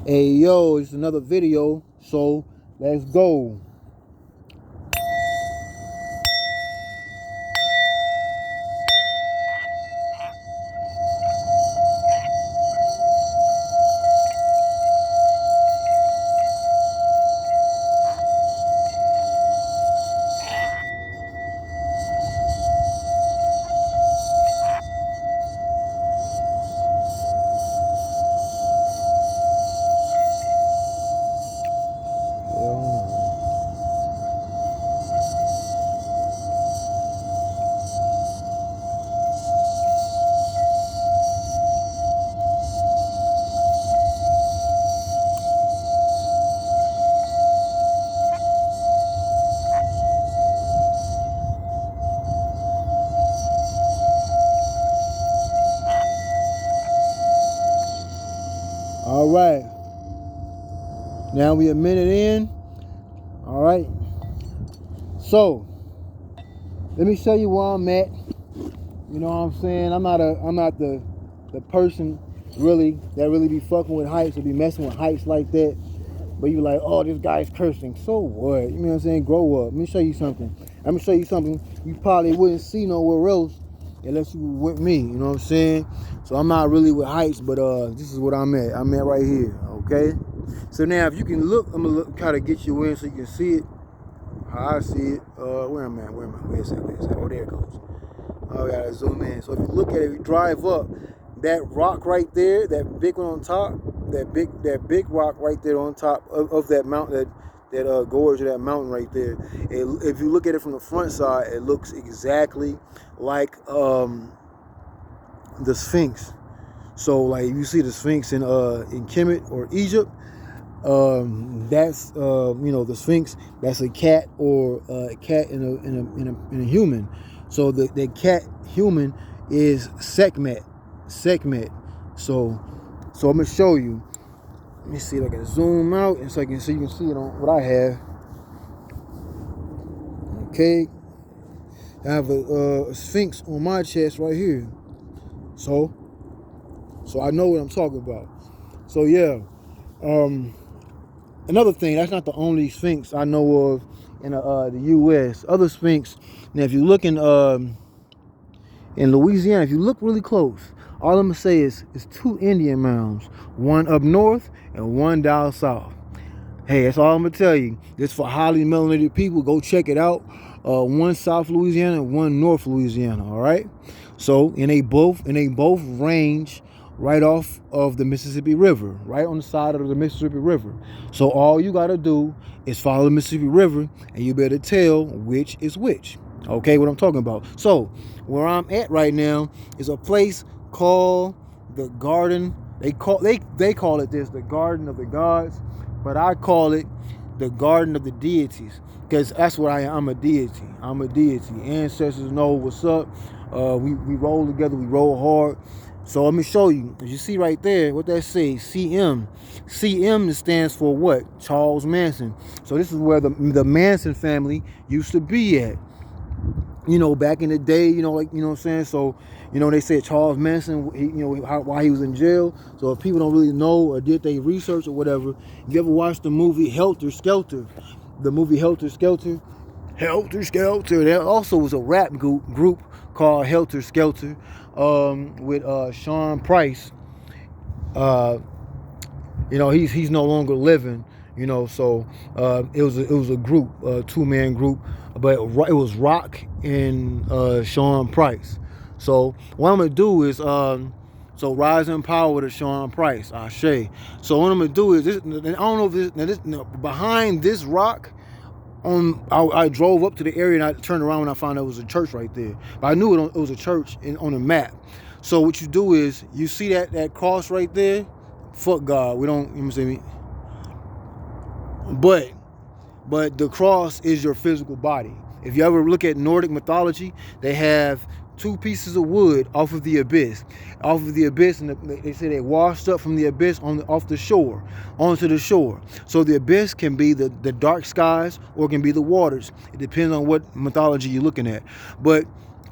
Hey yo, it's another video, so let's go. All right, now we a minute in. All right, so let me show you where I'm at. You know what I'm saying? I'm not the person really that really be fucking with heights or be messing with heights like that. But you like, oh, this guy's cursing. So what? You know what I'm saying? Grow up. Let me show you something. I'm gonna show you something you probably wouldn't see nowhere else unless you were with me. You know what I'm saying? So I'm not really with heights, but this is what I'm at. I'm at right here. Okay. So now, if you can look, I'm gonna look, try to get you in so you can see it. How I see it. Where am I? Where's that? Oh, there it goes. Oh, I gotta zoom in. So if you look at it, if you drive up, that rock right there, that big one on top, that big rock right there on top of that mountain, that gorge of that mountain right there. If you look at it from the front side, it looks exactly like the Sphinx. So like you see the Sphinx in Kemet or Egypt, that's the Sphinx. That's a cat or a cat in a human. So the cat human is Sekhmet. So I'm gonna show you. Let me see if I can zoom out and so you can see it on what I have. Okay, I have a Sphinx on my chest right here. So I know what I'm talking about. So yeah, another thing, that's not the only Sphinx I know of in the U.S. Other Sphinx. Now, if you look in Louisiana, if you look really close, all I'm gonna say is two Indian mounds, one up north and one down south. Hey, that's all I'm gonna tell you. This for highly melanated people. Go check it out. One South Louisiana and one North Louisiana. All right. So and they both range right off of the Mississippi River, right on the side of the Mississippi River. So all you gotta do is follow the Mississippi River, and you better tell which is which. Okay, what I'm talking about. So where I'm at right now is a place called the Garden. They call it this, the Garden of the Gods, but I call it the Garden of the Deities, because that's what I am. I'm a deity. Ancestors know what's up. We roll together. We roll hard. So let me show you. As you see right there, what that says, CM. CM stands for what? Charles Manson. So this is where the Manson family used to be at. You know, back in the day, what I'm saying? So, they said Charles Manson, why he was in jail. So if people don't really know or did they research or whatever, if you ever watched the movie Helter Skelter, there also was a rap group called Helter Skelter with Sean Price. He's no longer living. So it was a group, a 2-man group, but it was Rock and Sean Price. So what I'm gonna do is rise in power to Sean Price, Ashe. So what I'm gonna do is this. I don't know if this behind this rock. I drove up to the area and I turned around and I found out it was a church right there. But I knew it was a church on the map. So what you do is you see that cross right there. Fuck God, we don't. You know what I'm saying? But the cross is your physical body. If you ever look at Nordic mythology, they have 2 pieces of wood off of the abyss, and they say they washed up from the abyss off the shore, onto the shore. So the abyss can be the dark skies or it can be the waters. It depends on what mythology you're looking at. But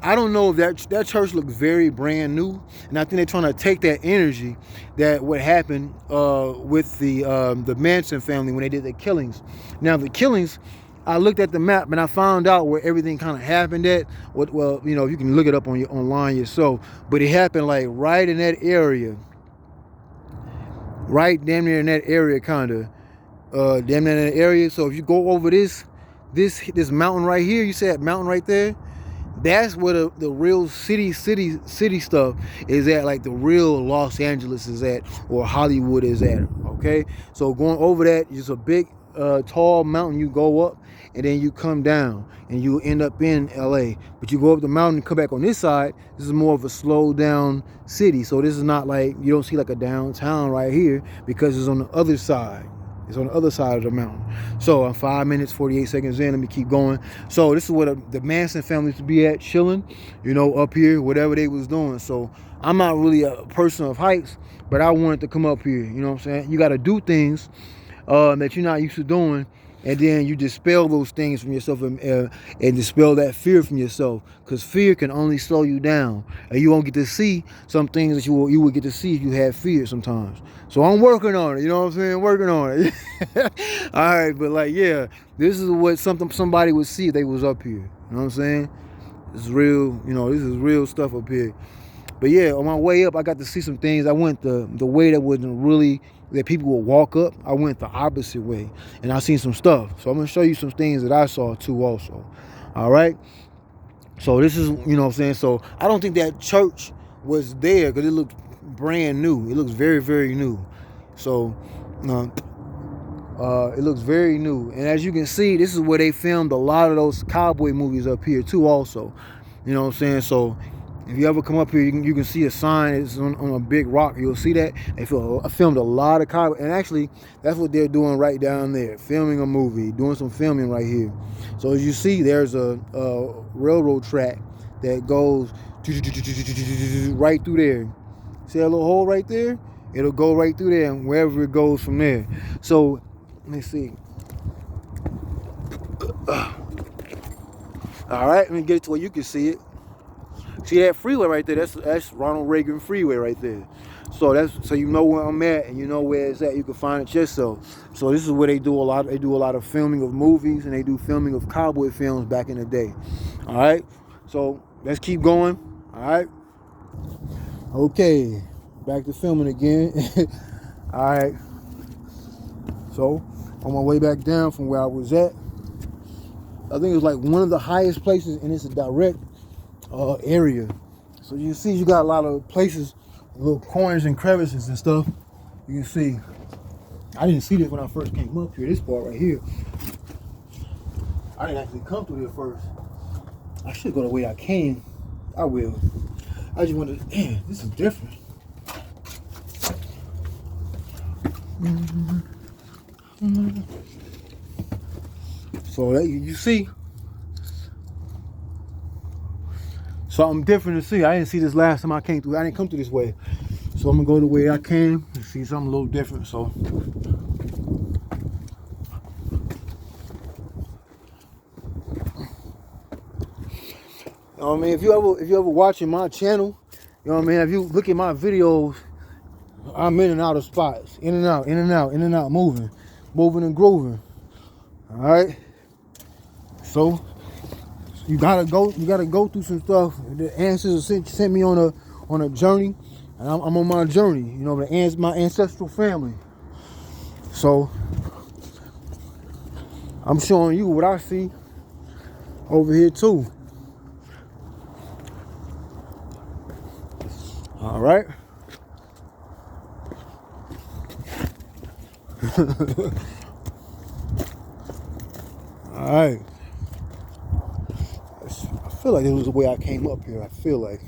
I don't know if that church looks very brand new, and I think they're trying to take that energy that what happened with the Manson family when they did the killings. Now the killings, I looked at the map and I found out where everything kind of happened at. Well, you know, you can look it up on online yourself, but it happened like right in that area, right damn near in that area, kind of damn near in that area. So if you go over this mountain right here, you see that mountain right there? That's where the real city stuff is at, like the real Los Angeles is at, or Hollywood is at. Okay, so going over that is a big tall mountain. You go up and then you come down and you end up in LA. But you go up the mountain and come back on this side. This is more of a slow down city. So this is not like, you don't see like a downtown right here, because it's on the other side. It's on the other side of the mountain. So I'm 5 minutes, 48 seconds in. Let me keep going. So this is where the Manson family used to be at, chilling, you know, up here, whatever they was doing. So I'm not really a person of heights, but I wanted to come up here. You know what I'm saying? You got to do things that you're not used to doing, and then you dispel those things from yourself, and dispel that fear from yourself, because fear can only slow you down, and you won't get to see some things that you would get to see if you had fear sometimes. So I'm working on it, you know what I'm saying? Working on it. All right, but like, yeah, this is what somebody would see if they was up here. You know what I'm saying? This is real, you know, this is real stuff up here. But yeah, on my way up, I got to see some things. I went the way that wasn't really, that people would walk up. I went the opposite way, and I seen some stuff. So I'm gonna show you some things that I saw too also. All right. So this is, you know what I'm saying? So I don't think that church was there, because it looked brand new. It looks very, very new. So it looks very new. And as you can see, this is where they filmed a lot of those cowboy movies up here too also. You know what I'm saying? So if you ever come up here, you can see a sign. It's on a big rock. You'll see that. They filmed a lot of cowboy. And actually, that's what they're doing right down there. Filming a movie. Doing some filming right here. So as you see, there's a railroad track that goes right through there. See that little hole right there? It'll go right through there, and wherever it goes from there. So, let me see. All right, let me get it to where you can see it. See that freeway right there? That's Ronald Reagan Freeway right there. So you know where I'm at, and you know where it's at. You can find it yourself. So this is where they do a lot. They do a lot of filming of movies, and they do filming of cowboy films back in the day. All right. So let's keep going. All right. Okay. Back to filming again. All right. So on my way back down from where I was at, I think it was like one of the highest places, and it's a direct area. So you see, you got a lot of places, little corners and crevices and stuff. You can see. I didn't see this when I first came up here. This part right here, I didn't actually come through here first. I should go the way I came. I will. I just wanted to, man, this is different. So that you see something different to see. I didn't see this last time I came through. I didn't come through this way. So I'm gonna go the way I came and see something a little different. So you know what I mean? If you ever watching my channel, you know what I mean? If you look at my videos, I'm in and out of spots, in and out, in and out, in and out, moving and grooving. All right. So you gotta go through some stuff. The ancestors sent me on a journey, and I'm on my journey. You know, my ancestral family. So I'm showing you what I see over here too. All right. All right. I feel like it was the way I came up here. I feel like.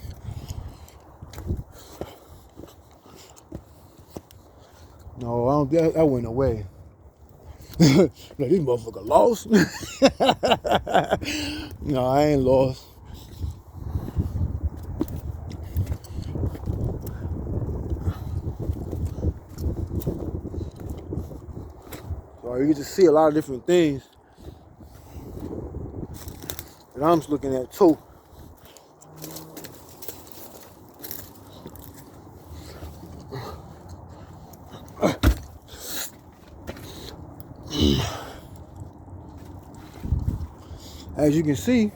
No, I don't. I went away. Like, this motherfucker lost. No, I ain't lost. So you get to see a lot of different things that I'm just looking at too. As you can see,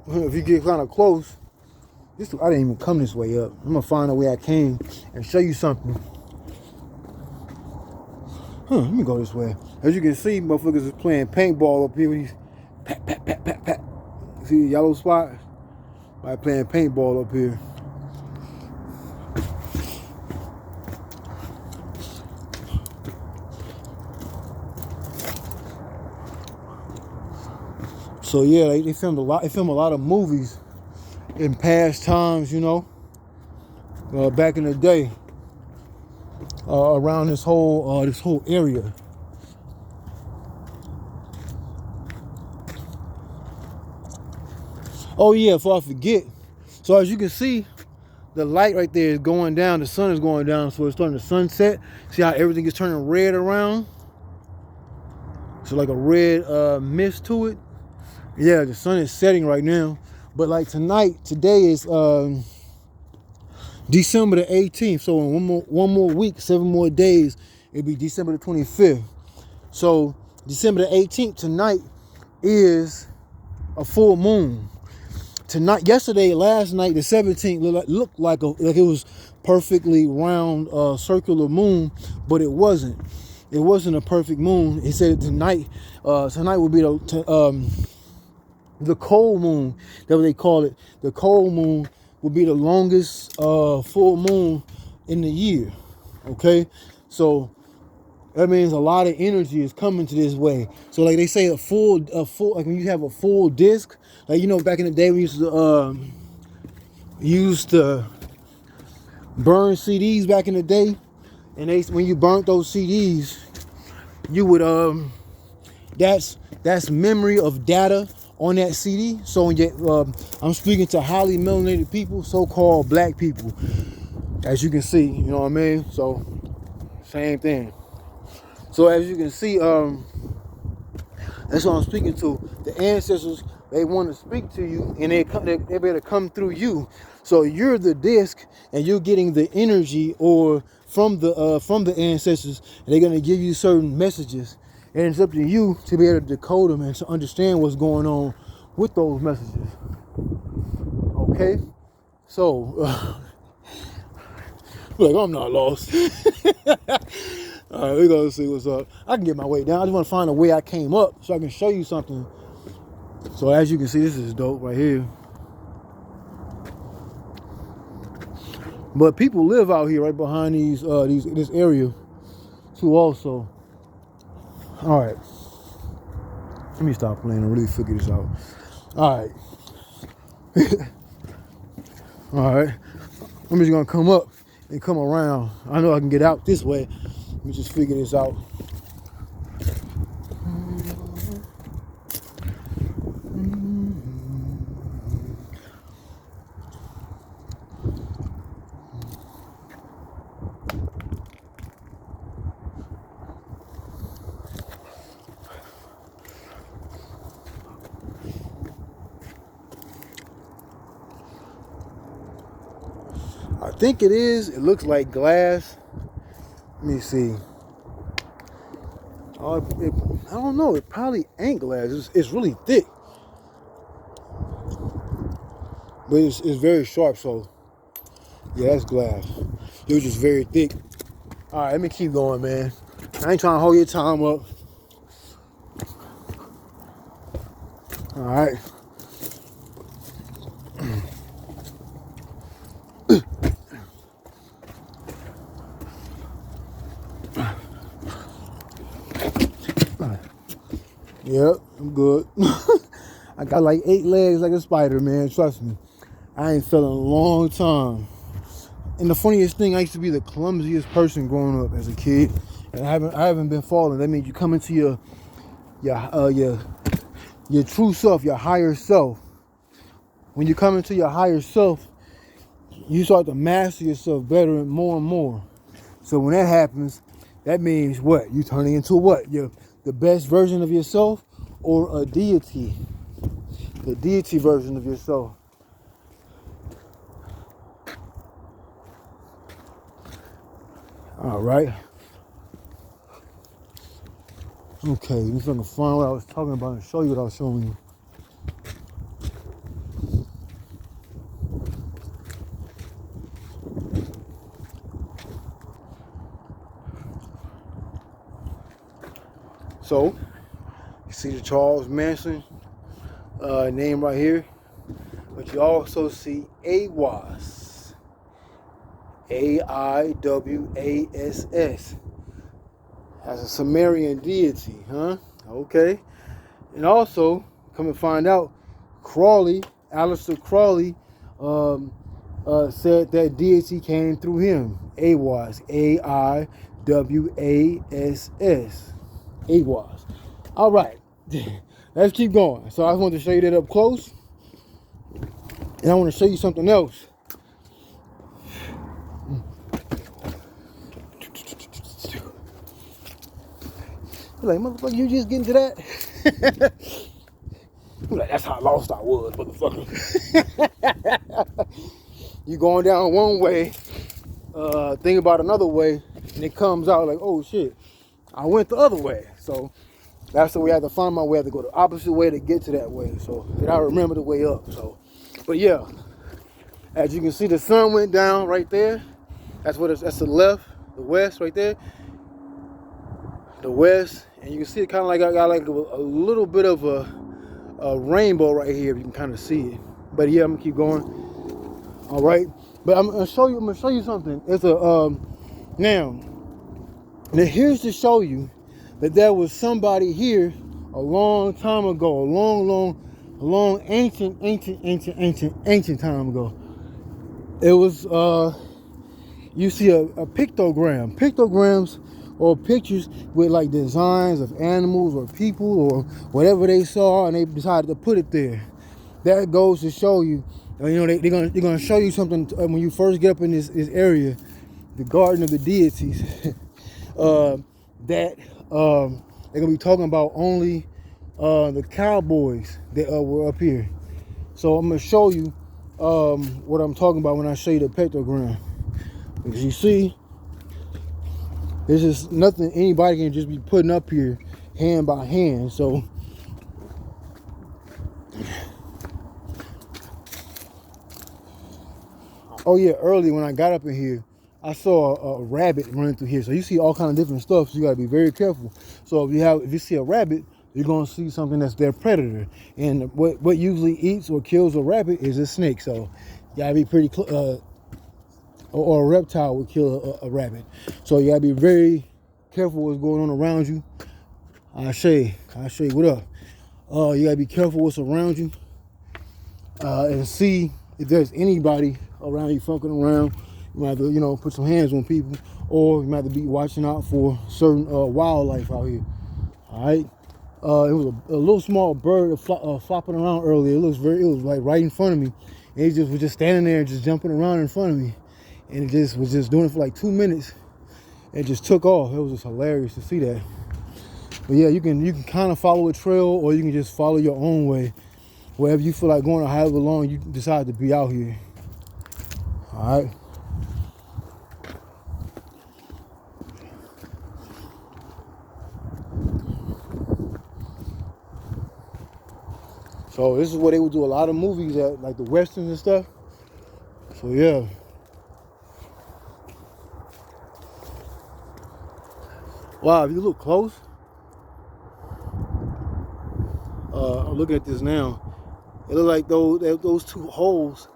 if you get kind of close, I didn't even come this way up. I'm gonna find a way I came and show you something. Let me go this way. As you can see, motherfuckers is playing paintball up here with these pat, pat, pat, pat, pat. See the yellow spot? By playing paintball up here. So yeah, they filmed a lot. They filmed a lot of movies in past times, you know, back in the day, around this whole area. Oh yeah, before I forget. So as you can see, the light right there is going down. The sun is going down, so it's starting to sunset. See how everything is turning red around? So like a red mist to it. Yeah, the sun is setting right now. But like today is December the 18th. So in one more week, 7 more days, it'll be December the 25th. So December the 18th, tonight is a full moon. Last night, the 17th, looked like it was perfectly round, circular moon, but it wasn't. It wasn't a perfect moon. He said tonight will be the cold moon. That's what they call it. The cold moon will be the longest full moon in the year. Okay, so that means a lot of energy is coming to this way. So like they say, a full like when you have a full disc, like, you know, back in the day we used to burn CDs back in the day, and when you burnt those CDs, you would that's memory of data on that CD. So when I'm speaking to highly melanated people, so-called black people, as you can see, you know what I mean? So same thing. So as you can see, that's what I'm speaking to. The ancestors, they want to speak to you, and they better come through you. So you're the disc, and you're getting the energy or from the ancestors, and they're gonna give you certain messages, and it's up to you to be able to decode them and to understand what's going on with those messages. Okay, so like, I'm not lost. All right, we're gonna see what's up. I can get my way down. I just want to find a way I came up so I can show you something. So as you can see, this is dope right here. But people live out here right behind this area too also. All right. Let me stop playing and really figure this out. All right. All right. I'm just gonna come up and come around. I know I can get out this way. Let me just figure this out. I think it is. It looks like glass. Let me see. I don't know. It probably ain't glass. It's really thick, but it's very sharp. So yeah, that's glass. It was just very thick. All right, let me keep going, man. I ain't trying to hold your time up. All right. Yep, I'm good. I got like 8 legs like a spider, man. Trust me. I ain't felt in a long time. And the funniest thing, I used to be the clumsiest person growing up as a kid, and I haven't been falling. That means you come into your true self, your higher self. When you come into your higher self, you start to master yourself better and more. So when that happens, that means what? You turning into what? The best version of yourself, or a deity. The deity version of yourself. All right. Okay, let me see if I can find what I was talking about and show you what I was showing you. So, you see the Charles Manson name right here, but you also see AWAS, AIWASS, as a Sumerian deity, huh? Okay. And also, come and find out, Crowley, Aleister Crowley, said that deity came through him. AWAS, AIWASS, AWAS. All right, let's keep going. So I just wanted to show you that up close, and I want to show you something else. You're like, motherfucker, you just getting to that? You're like, that's how lost I was, motherfucker. You going down one way, think about another way, and it comes out like, oh shit, I went the other way. So that's the way I have to find my way. I have to go the opposite way to get to that way. So and I remember the way up. So, but yeah, as you can see, the sun went down right there. That's what that's the left, the west right there. The west, and you can see it kind of like I got like a little bit of a rainbow right here. If you can kind of see it. But yeah, I'm gonna keep going. All right, but I'm gonna show you something. It's a now here's to show you that there was somebody here a long time ago, a long ancient time ago. It was you see a pictogram. Pictograms or pictures with like designs of animals or people or whatever they saw, and they decided to put it there. That goes to show you, you know, they're gonna show you something when you first get up in this area, the Garden of the Deities. That they're gonna be talking about only the cowboys that were up here. So I'm gonna show you what I'm talking about when I show you the pictogram. Because you see, this is nothing anybody can just be putting up here hand by hand. So oh yeah, early when I got up in here, I saw a rabbit running through here. So you see all kind of different stuff, so you gotta be very careful. So if you see a rabbit, you're gonna see something that's their predator. And what usually eats or kills a rabbit is a snake. So you gotta be pretty or a reptile would kill a rabbit. So you gotta be very careful what's going on around you. I'll show you what up. You gotta be careful what's around you, and see if there's anybody around you fucking around. You might have to, you know, put some hands on people, or you might have to be watching out for certain wildlife out here. All right. It was a little small bird flopping around earlier. It was like right in front of me, and it was just standing there and just jumping around in front of me, and it was just doing it for like 2 minutes. It just took off. It was just hilarious to see that. But yeah, you can kind of follow a trail, or you can just follow your own way. Wherever you feel like going, or however long you decide to be out here. All right. So this is where they would do a lot of movies at, like the westerns and stuff. So yeah. Wow, if you look close, I'm looking at this now. It looks like those two holes,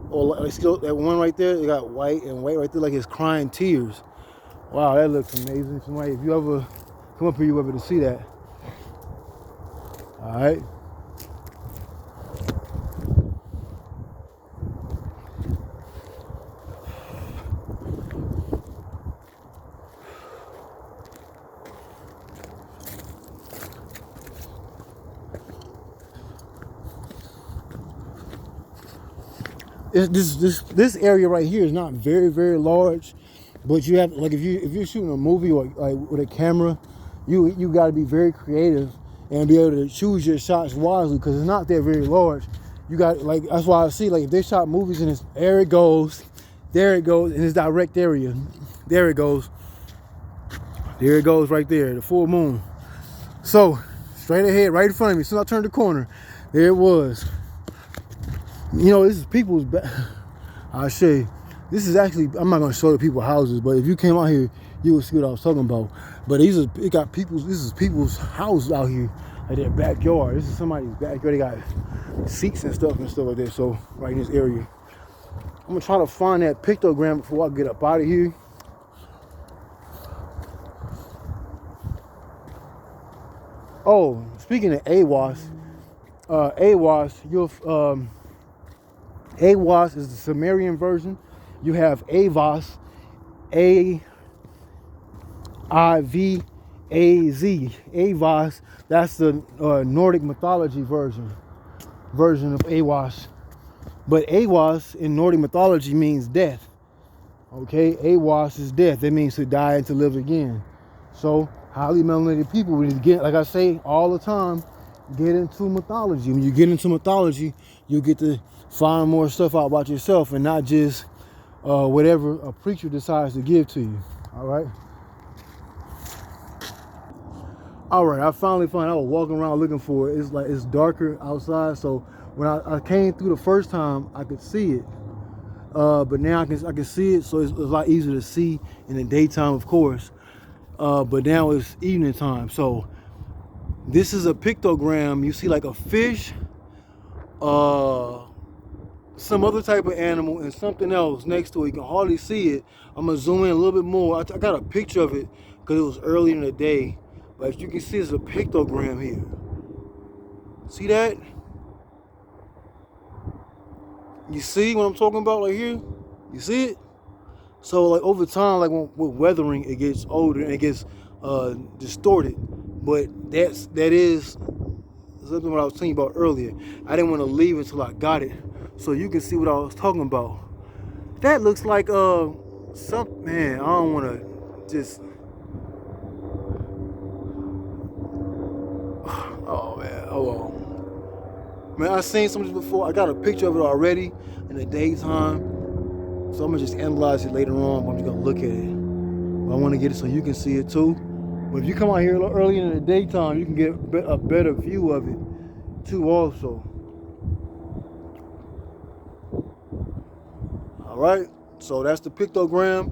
or like that one right there, they got white right there, like it's crying tears. Wow, that looks amazing. Somebody, if you ever come up here, you'll be able to see that. All right. This area right here is not very, very large, but you have, like, if you're shooting a movie or like with a camera, you got to be very creative and be able to choose your shots wisely, because it's not that very large. You got, like, that's why I see, like, if they shot movies and it's there it goes in this direct area, there it goes right there, the full moon. So, straight ahead, right in front of me, as soon as I turned the corner, there it was. You know, this is people's I'll show you. This is actually, I'm not gonna show the people houses, but if you came out here, you would see what I was talking about. But this is people's house out here, like their backyard. This is somebody's backyard. They got seats and stuff like that. So right in this area. I'm gonna try to find that pictogram before I get up out of here. Oh, speaking of AWAS, AWAS is the Sumerian version. You have AVAS, A-I-V-A-Z. AVAS, that's the Nordic mythology version of AWAS. But AWAS in Nordic mythology means death. Okay, AWAS is death. That means to die and to live again. So highly melanated people, when you get, like I say all the time, get into mythology. When you get into mythology, you get to find more stuff out about yourself and not just whatever a preacher decides to give to you. All right, I finally found. I was walking around looking for it. It's darker outside, so when I came through the first time, I could see it. But now I can see it, so it's a lot easier to see in the daytime, of course. But now it's evening time. So this is a pictogram. You see like a fish, some other type of animal, and something else next to it. You can hardly see it. I'm gonna zoom in a little bit more. I got a picture of it because it was early in the day. But as you can see, there's a pictogram here. See that? You see what I'm talking about right here? You see it? So like over time, like with weathering, it gets older and it gets distorted. But that is something what I was telling you about earlier. I didn't want to leave until I got it, so you can see what I was talking about. That looks like some, man, I don't want to just. Oh man, hold on. Man, I've seen some of this before. I got a picture of it already in the daytime. So I'm gonna just analyze it later on, but I'm just gonna look at it. But I wanna get it so you can see it too. But if you come out here early in the daytime, you can get a better view of it too also. All right, so that's the pictogram,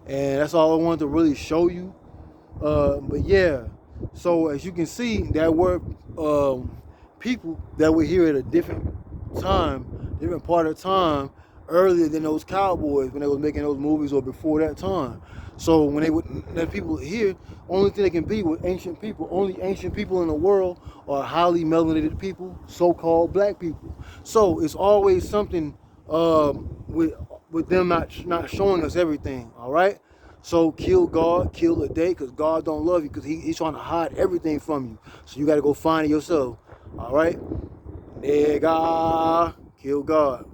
and that's all I wanted to really show you. But yeah, so as you can see, there were people that were here at a different time, different part of time, earlier than those cowboys when they was making those movies or before that time. So when the people here, only thing they can be with ancient people. Only ancient people in the world are highly melanated people, so-called black people. So it's always something with them not showing us everything. All right. So kill God, kill thA, because God don't love you, because he's trying to hide everything from you. So you got to go find it yourself. All right. thA, kill God.